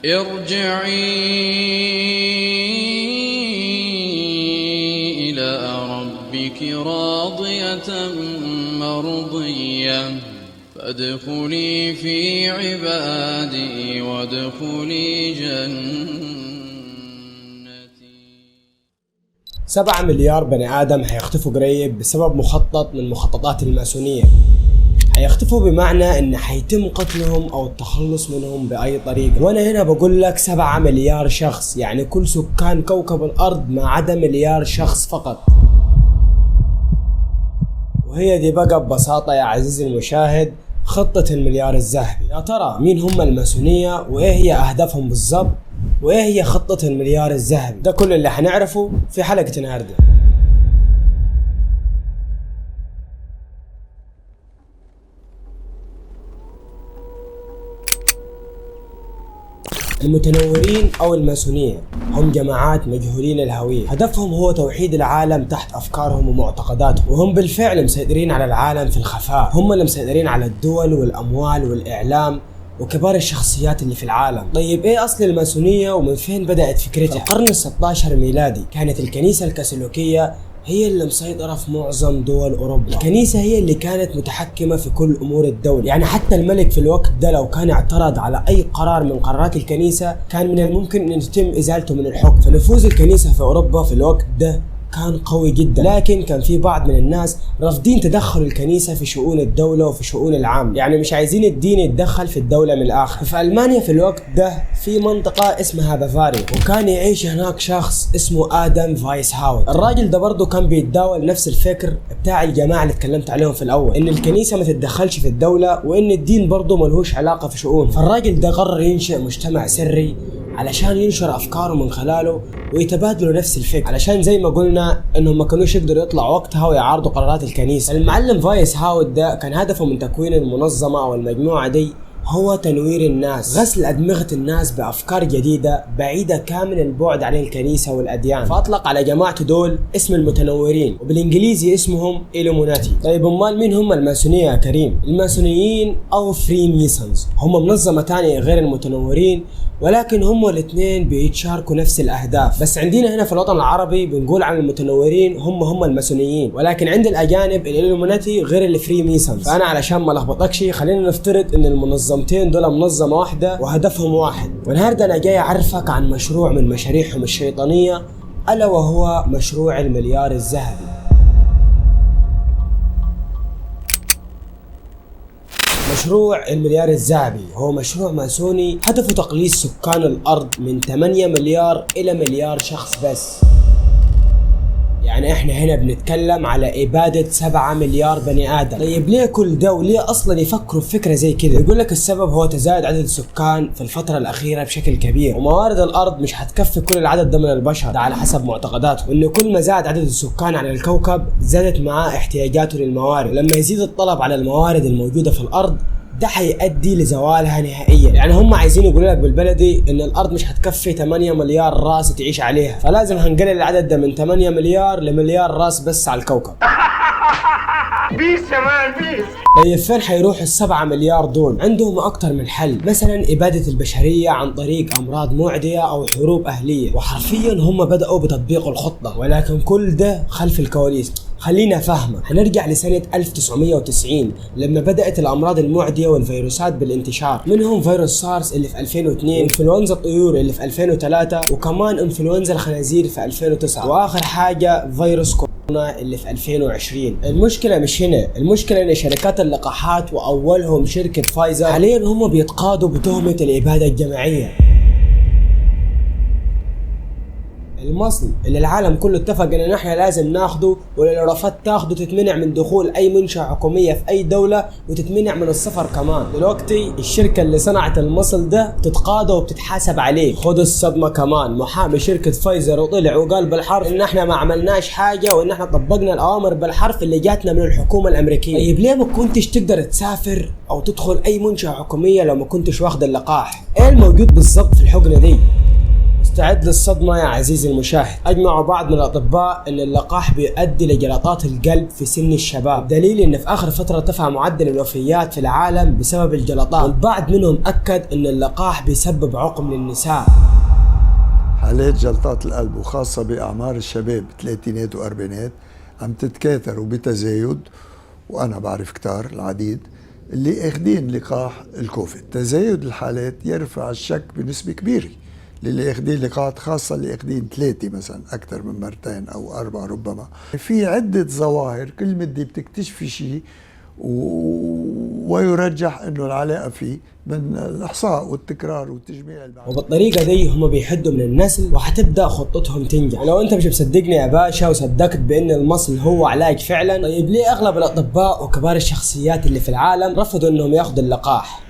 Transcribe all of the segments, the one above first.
ارجعي إلى ربك راضية مرضية فادخلي في عبادي وادخلي جنتي. 7 مليار بني آدم حيختفوا قريب بسبب مخطط من مخططات الماسونية. حيختفوا بمعنى ان حيتم قتلهم او التخلص منهم باي طريقة. وانا هنا بقول لك 7 مليار شخص، يعني كل سكان كوكب الارض ما عدا مليار شخص فقط. وهي دي بقى ببساطة يا عزيزي المشاهد خطة المليار الذهبي. يا ترى مين هم الماسونية وايه هي اهدافهم بالضبط وايه هي خطة المليار الذهبي؟ ده كل اللي حنعرفه في حلقة النهاردة. المتنورين أو الماسونية هم جماعات مجهولين الهوية، هدفهم هو توحيد العالم تحت أفكارهم ومعتقداتهم، وهم بالفعل مسيطرين على العالم في الخفاء. هم اللي مسيطرين على الدول والأموال والإعلام وكبار الشخصيات اللي في العالم. طيب ايه اصل الماسونية ومن فين بدأت فكرتها؟ في القرن ال16 ميلادي كانت الكنيسة الكاثوليكية هي اللي مسيطرة في معظم دول أوروبا. الكنيسة هي اللي كانت متحكمة في كل أمور الدولة، يعني حتى الملك في الوقت ده لو كان اعترض على أي قرار من قرارات الكنيسة كان من الممكن أن يتم إزالته من الحكم. فنفوذ الكنيسة في أوروبا في الوقت ده كان قوي جدا، لكن كان في بعض من الناس رافضين تدخل الكنيسة في شؤون الدولة وفي شؤون العام، يعني مش عايزين الدين يتدخل في الدولة من الآخر. في ألمانيا في الوقت ده في منطقة اسمها بافاريا، وكان يعيش هناك شخص اسمه آدم فايسهاوت. الراجل ده برضه كان بيتداول نفس الفكر بتاع الجماعة اللي اتكلمت عليهم في الأول، إن الكنيسة ما تتدخلش في الدولة وإن الدين برضه ملهوش علاقة في شؤون. فالراجل ده قرر ينشئ مجتمع سري علشان ينشر أفكاره من خلاله ويتبادلوا نفس الفكر، علشان زي ما قلنا انهم ما كانوش يقدروا يطلعوا وقتها ويعارضوا قرارات الكنيسة. المعلم فايسهاوت ده كان هدفه من تكوين المنظمة او المجموعة دي هو تنوير الناس، غسل أدمغة الناس بأفكار جديدة بعيدة كامل البعد عن الكنيسة والأديان. فأطلق على جماعته دول اسم المتنورين، وبالإنجليزي اسمهم إلوموناتي. طيب أمال مين هم الماسونية يا كريم؟ الماسونيين أو فري ميسونز هم منظمة تانية غير المتنورين، ولكن هم الاثنين بيتشاركوا نفس الأهداف. بس عندنا هنا في الوطن العربي بنقول عن المتنورين هم الماسونيين، ولكن عند الأجانب الإلوموناتي غير الفري ميسونز. فأنا علشان ما لخبطكش خلينا نفترض إن المنظمتين دول منظمة واحدة وهدفهم واحد. والنهارده أنا جاي أعرفك عن مشروع من مشاريعهم الشيطانية، ألا وهو مشروع المليار الذهبي. مشروع المليار الذهبي هو مشروع ماسوني هدفه تقليص سكان الأرض من 8 مليار إلى مليار شخص بس. يعني احنا هنا بنتكلم على إبادة 7 مليار بني آدم. طيب ليه كل ده وليه أصلا يفكروا في فكرة زي كده؟ يقول لك السبب هو تزايد عدد السكان في الفترة الأخيرة بشكل كبير، وموارد الأرض مش هتكفي كل العدد ده من البشر، ده على حسب معتقداتهم، وإنه كل ما زاد عدد السكان على الكوكب زادت معاه احتياجاته للموارد، لما يزيد الطلب على الموارد الموجودة في الأرض ده حيؤدي لزوالها نهائيا. يعني هم عايزين يقولوا لك بالبلدي ان الارض مش هتكفي 8 مليار راس تعيش عليها، فلازم هنقلل العدد ده من 8 مليار لمليار راس بس على الكوكب. بيس يا بيس. طيب فين حيروح ال7 مليار دول؟ عندهم اكتر من حل، مثلا ابادة البشرية عن طريق امراض معدية او حروب اهلية، وحرفيا هم بدأوا بتطبيق الخطة، ولكن كل ده خلف الكواليس. خلينا فاهمة، هنرجع لسنة 1990 لما بدأت الأمراض المعدية والفيروسات بالانتشار، منهم فيروس سارس اللي في 2002، انفلونزا الطيور اللي في 2003، وكمان انفلونزا الخنازير في 2009، وآخر حاجة فيروس كورونا اللي في 2020. المشكلة مش هنا، المشكلة ان شركات اللقاحات وأولهم شركة فايزر حاليا هم بيتقاضوا بتهمة الإبادة الجماعية. المصل اللي العالم كله اتفق ان احنا لازم ناخده، ولو رفضت تاخده تتمنع من دخول اي منشأة حكومية في اي دولة وتتمنع من السفر كمان. دلوقتي الشركة اللي صنعت المصل ده بتتقاضى وبتتحاسب عليه. خد الصدمة كمان، محامي شركة فايزر وطلع وقال بالحرف ان احنا ما عملناش حاجة وان احنا طبقنا الاوامر بالحرف اللي جاتنا من الحكومة الامريكية. طيب ليه ما كنتش تقدر تسافر او تدخل اي منشأة حكومية لو ما كنتش واخد اللقاح؟ ايه الموجود بالضبط في الحقنة دي؟ استعد للصدمة يا عزيزي المشاهد. أجمعوا بعض من الأطباء أن اللقاح بيؤدي لجلطات القلب في سن الشباب، دليل أن في آخر فترة ارتفع معدل الوفيات في العالم بسبب الجلطات، والبعض منهم أكد أن اللقاح بيسبب عقم للنساء. حالات جلطات القلب وخاصة بأعمار الشباب الثلاثينات وأربعينات عم تتكاثر وبتزايد، وأنا بعرف كتار العديد اللي اخدين لقاح الكوفيد. تزايد الحالات يرفع الشك بنسبة كبيرة للي اخدين لقاحات، خاصة اللي اخدين 3 مثلا أكثر من مرتين أو 4 ربما. في عدة ظواهر كل مدة بتكتشفي شيء ويرجح انه العلاقه فيه من الاحصاء والتكرار والتجميع وبالطريقه دي هم بيحدوا من النسل وحتبدا خطتهم تنجح. ولو انت مش مصدقني يا باشا وصدقت بان المصل هو علاج فعلا، طيب ليه اغلب الاطباء وكبار الشخصيات اللي في العالم رفضوا انهم ياخذوا اللقاح؟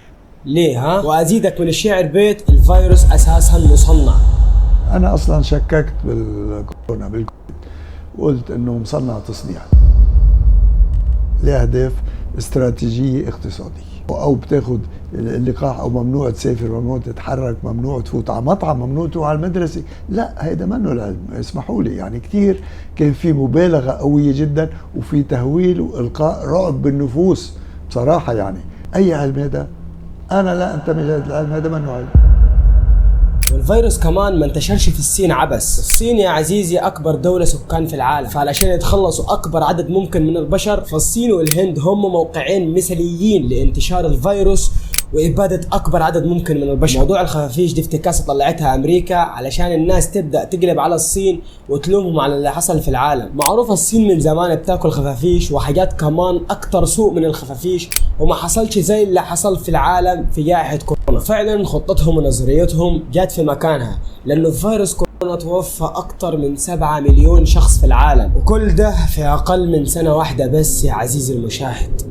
ليه ها؟ وازيدك من الشعر بيت الفيروس اساسا مصنع. انا اصلا شككت بالكورونا بالكوفيد وقلت انه مصنع تصنيع لأهداف استراتيجية اقتصادية، أو بتاخد اللقاح أو ممنوع تسافر، ممنوع تتحرك، ممنوع تفوت على مطعم، ممنوع تروح على المدرسة. لا، هيدا منه العلم، اسمحوا لي. يعني كتير كان في مبالغة قوية جدا وفي تهويل وإلقاء رعب بالنفوس بصراحة. يعني أي علم هذا؟ أنا لا أنتمي لهذا العلم، هذا منه علم. والفيروس كمان ما انتشرش في الصين عبس. الصين يا عزيزي اكبر دولة سكان في العالم، فعلشان يتخلصوا اكبر عدد ممكن من البشر، فالصين والهند هم موقعين مثاليين لانتشار الفيروس وإبادة أكبر عدد ممكن من البشر. موضوع الخفافيش دي افتكاسة طلعتها أمريكا علشان الناس تبدأ تقلب على الصين وتلومهم على اللي حصل في العالم. معروف الصين من زمان بتاكل خفافيش وحاجات كمان أكتر سوء من الخفافيش، وما حصلش زي اللي حصل في العالم في جائحة كورونا. فعلا خطتهم ونظريتهم جات في مكانها، لأنه فيروس كورونا توفى أكتر من 7 مليون شخص في العالم، وكل ده في أقل من سنة واحدة بس يا عزيزي المشاهد.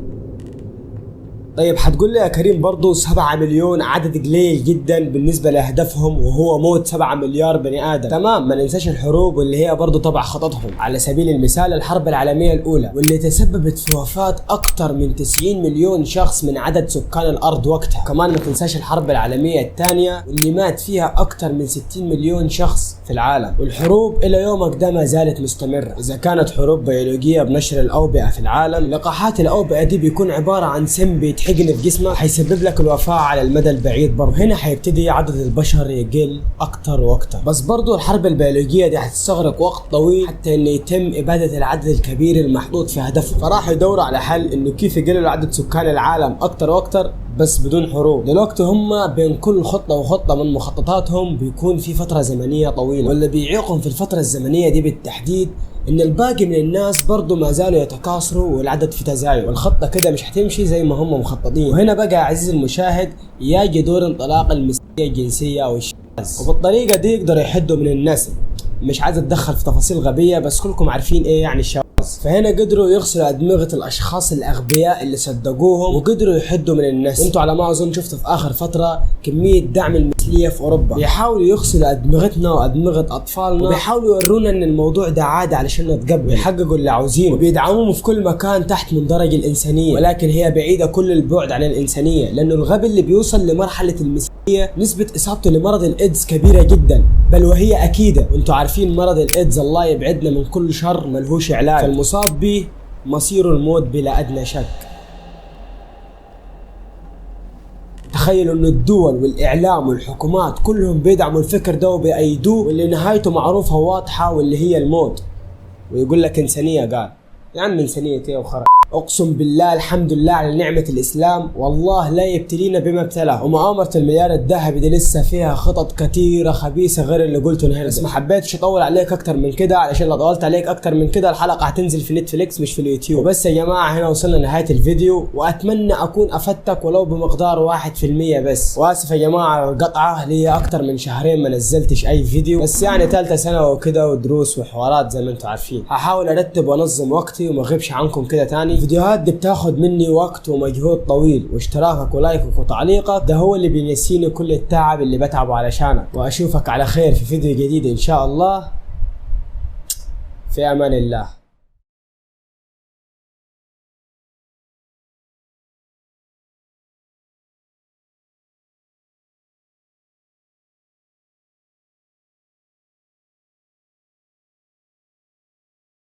طيب حتقول لي يا كريم برضو 7 مليون عدد قليل جدا بالنسبة لهدفهم وهو موت 7 مليار بني آدم. تمام، ما ننساش الحروب واللي هي برضو تبع خططهم. على سبيل المثال الحرب العالمية الأولى واللي تسببت في وفاة أكتر من 90 مليون شخص من عدد سكان الأرض وقتها. كمان ما تنساش الحرب العالمية الثانية واللي مات فيها أكتر من 60 مليون شخص في العالم. والحروب إلى يومك ده ما زالت مستمرة، إذا كانت حروب بيولوجية بنشر الأوبئة في العالم. لقاحات الأوبئة دي بيكون عبارة عن سم بيتحقن في جسمك حيسبب لك الوفاة على المدى البعيد. برضه هنا حيبتدي عدد البشر يقل أكتر وأكتر. بس برضه الحرب البيولوجية دي حتستغرق وقت طويل حتى إنه يتم إبادة العدد الكبير المحطوط في هدفه، فراح يدوروا على حل إنه كيف يقللوا عدد سكان العالم أكتر وأكتر بس بدون حروب. دلوقتي هم بين كل خطة وخطة من مخططاتهم بيكون في فترة زمنية طويلة، واللي بيعيقهم في الفترة الزمنية دي بالتحديد ان الباقي من الناس برضو ما زالوا يتكاثروا والعدد في تزايد، والخطة كده مش هتمشي زي ما هم مخططين. وهنا بقى يا عزيزي المشاهد يجي دور انطلاق المثلية الجنسية او الشاذ، وبالطريقة دي يقدروا يحدوا من النسل. مش عايز اتدخل في تفاصيل غبية بس كلكم عارفين ايه يعني الشاذ. فهنا قدروا يغسلوا أدمغة الأشخاص الأغبياء اللي صدقوهم وقدروا يحدوا من النسل. وانتوا على ما أظن شفتوا في آخر فترة كمية دعم المثلية في أوروبا، بيحاولوا يغسلوا أدمغتنا وأدمغة أطفالنا، وبيحاولوا يورونا إن الموضوع ده عادي علشان نتقبل، يحققوا اللي عاوزينه، وبيدعموهم في كل مكان تحت مندرج الإنسانية، ولكن هي بعيدة كل البعد عن الإنسانية، لأنه الغبي اللي بيوصل لمرحلة المثلية نسبة إصابته لمرض الإيدز كبيرة جدا، بل وهي أكيدة. وانتوا عارفين مرض الإيدز الله يبعدنا من كل شر ملهوش علاج، فالمصاب به مصير الموت بلا أدنى شك. تخيلوا ان الدول والاعلام والحكومات كلهم بيدعموا الفكر ده وبيأيدوه، واللي نهايته معروفة وواضحة واللي هي الموت. ويقول لك انسانية، قال يا عم انسانية ايه وخرج. اقسم بالله الحمد لله على نعمة الاسلام، والله لا يبتلينا بما ابتلاه. ومؤامرة المليار الذهبي دي لسه فيها خطط كتيرة خبيثة غير اللي قلته النهارده، بس ما حبيتش اطول عليك اكتر من كده، علشان لو طولت عليك اكتر من كده الحلقة هتنزل في نتفليكس مش في اليوتيوب. بس يا جماعة هنا وصلنا لنهاية الفيديو، واتمنى اكون افدتك ولو بمقدار 1% بس. واسف يا جماعة على القطعة، لي اكتر من شهرين ما نزلتش اي فيديو، بس يعني ثالثة سنة وكده ودروس وحوارات زي ما انتم عارفين. هحاول ارتب وانظم وقتي وما اغيبش عنكم كده تاني. الفيديوهات دي بتاخد مني وقت ومجهود طويل، واشتراكك ولايكك وتعليقك ده هو اللي بينسيني كل التعب اللي بتعبه علشانك. واشوفك على خير في فيديو جديد ان شاء الله. في امان الله.